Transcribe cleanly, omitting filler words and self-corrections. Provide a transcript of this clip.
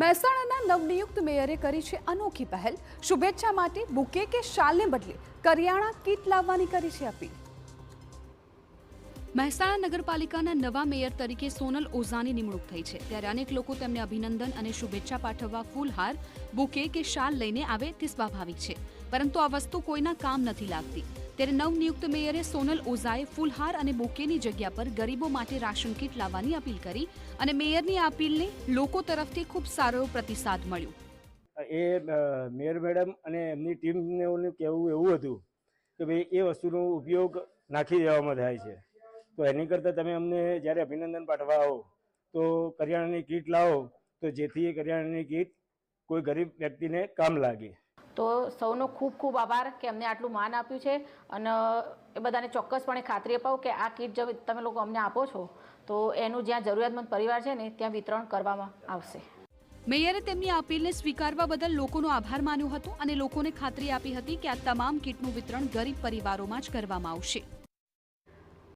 મહેસાણાના નવનિયુક્ત મેયરે કરી છે અનોખી પહેલ। શુભેચ્છા માટે બુકે કે શાલને બદલે કરિયાણા કીટ લાવવાની કરી છે અપીલ। મહેસાણા નગરપાલિકાના નવા મેયર તરીકે સોનલ ઓઝાની નિમણૂક થઈ છે, ત્યારે અનેક લોકો તેમને અભિનંદન અને શુભેચ્છા પાઠવવા ફૂલહાર, બુકે કે શાલ લઈને આવે તે સ્વાભાવિક છે, પરંતુ આ વસ્તુ કોઈના કામ નથી લાગતી। ત્યારે નવનિયુક્ત મેયરે સોનલ ઓઝાએ ફૂલહાર અને બુકેની જગ્યા પર ગરીબો માટે રાશન કીટ લાવવાની અપીલ કરી અને મેયરની આ અપીલને લોકો તરફથી ખૂબ સારો પ્રતિસાદ મળ્યો। મેયર મેડમ અને એમની ટીમને કહેવું એવું હતું કે ભાઈ એ વસ્તુનો ઉપયોગ નાખી દેવામાં થાય છે, તો એની કરતાં તમે અમને જ્યારે અભિનંદન પાઠવા આવો તો કરિયાણાની કીટ લાવો, તો જેથી એ કરિયાણાની કીટ કોઈ ગરીબ વ્યક્તિને કામ લાગે। તો સૌનો ખૂબ ખૂબ આભાર કે અમને આટલું માન આપ્યું છે અને એ બધાને ચોક્કસપણે ખાતરી અપાવું કે આ કીટ જો તમે લોકો અમને આપો છો તો એનું જ્યાં જરૂરિયાતમંદ પરિવાર છે ને ત્યાં વિતરણ કરવામાં આવશે। મેયરે તેમની આ અપીલને સ્વીકારવા બદલ લોકોનો આભાર માન્યો હતો અને લોકોને ખાતરી આપી હતી કે આ તમામ કીટનું વિતરણ ગરીબ પરિવારોમાં જ કરવામાં આવશે।